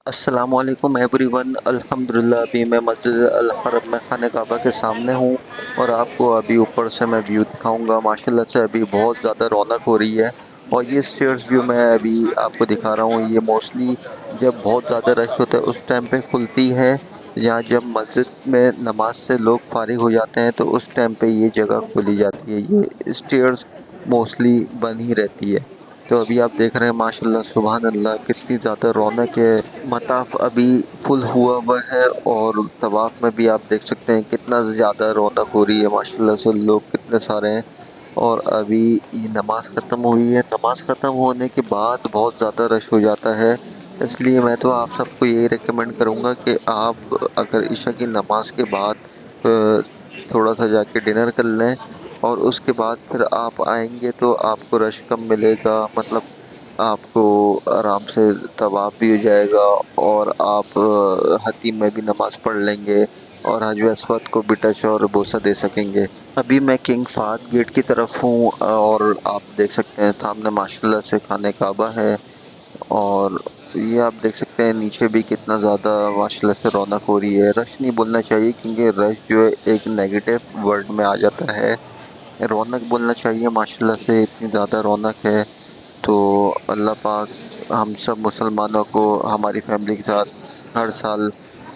السلام علیکم every one, الحمدللہ ابھی میں مسجد الحرم میں خانہ کعبہ کے سامنے ہوں، اور آپ کو ابھی اوپر سے میں ویو دکھاؤں گا۔ ماشاءاللہ سے ابھی بہت زیادہ رونق ہو رہی ہے، اور یہ اسٹیئرز جو میں ابھی آپ کو دکھا رہا ہوں، یہ موسٹلی جب بہت زیادہ رش ہوتا ہے اس ٹائم پہ کھلتی ہے، یا جب مسجد میں نماز سے لوگ فارغ ہو جاتے ہیں تو اس ٹائم پہ یہ جگہ کھولی جاتی ہے۔ یہ اسٹیئرز موسٹلی بند ہی رہتی ہے۔ تو ابھی آپ دیکھ رہے ہیں ماشاءاللہ سبحان اللہ کتنی زیادہ رونق ہے۔ مطاف ابھی فل ہوا ہوا ہے، اور طواف میں بھی آپ دیکھ سکتے ہیں کتنا زیادہ رونق ہو رہی ہے، ماشاءاللہ سے لوگ کتنے سارے ہیں۔ اور ابھی یہ نماز ختم ہوئی ہے، نماز ختم ہونے کے بعد بہت زیادہ رش ہو جاتا ہے۔ اس لیے میں تو آپ سب کو یہی ریکمینڈ کروں گا کہ آپ اگر عشاء کی نماز کے بعد تھوڑا سا جا کے ڈنر کر لیں، اور اس کے بعد پھر آپ آئیں گے تو آپ کو رش کم ملے گا، مطلب آپ کو آرام سے طواف بھی ہو جائے گا، اور آپ حتیم میں بھی نماز پڑھ لیں گے، اور حجر اسود کو بھی ٹچ اور بوسہ دے سکیں گے۔ ابھی میں کنگ فہد گیٹ کی طرف ہوں، اور آپ دیکھ سکتے ہیں سامنے ماشاءاللہ سے خانہ کعبہ ہے، اور یہ آپ دیکھ سکتے ہیں نیچے بھی کتنا زیادہ ماشاءاللہ سے رونق ہو رہی ہے۔ رش نہیں بولنا چاہیے کیونکہ رش جو ہے ایک نیگیٹو ورڈ میں آ جاتا ہے، رونق بولنا چاہیے۔ ماشاءاللہ سے اتنی زیادہ رونق ہے، تو اللہ پاک ہم سب مسلمانوں کو ہماری فیملی کے ساتھ ہر سال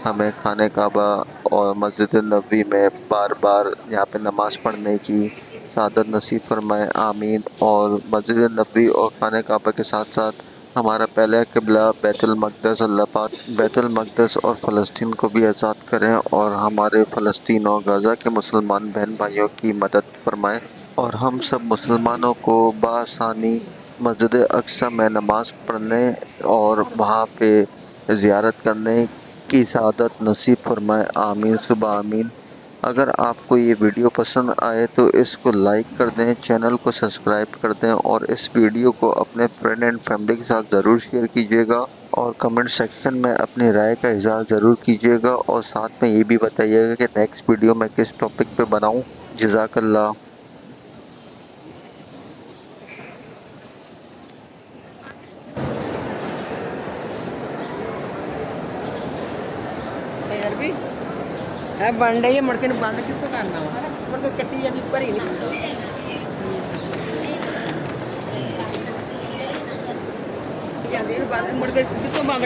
ہمیں خانہ کعبہ اور مسجد نبوی میں بار بار یہاں پہ نماز پڑھنے کی سعادت نصیب فرمائے، آمین۔ اور مسجد نبوی اور خانہ کعبہ کے ساتھ ساتھ ہمارا پہلا قبلہ بیت المقدس، اللہ پاک بیت المقدس اور فلسطین کو بھی آزاد کریں، اور ہمارے فلسطین اور غزہ کے مسلمان بہن بھائیوں کی مدد فرمائے، اور ہم سب مسلمانوں کو بآسانی مسجد اقصی میں نماز پڑھنے اور وہاں پہ زیارت کرنے کی سعادت نصیب فرمائے، آمین ثم آمین۔ اگر آپ کو یہ ویڈیو پسند آئے تو اس کو لائک کر دیں، چینل کو سبسکرائب کر دیں، اور اس ویڈیو کو اپنے فرینڈ اینڈ فیملی کے ساتھ ضرور شیئر کیجیے گا، اور کمنٹ سیکشن میں اپنی رائے کا اظہار ضرور کیجیے گا، اور ساتھ میں یہ بھی بتائیے گا کہ نیکسٹ ویڈیو میں کس ٹاپک پہ بناؤں۔ جزاک اللہ۔ یار بھی بن رہی ہے، مڑ کے بند کتوں کرنا وا، مڑ کے کٹی جاتی بھری نہیں بند مڑ کے کتوں بند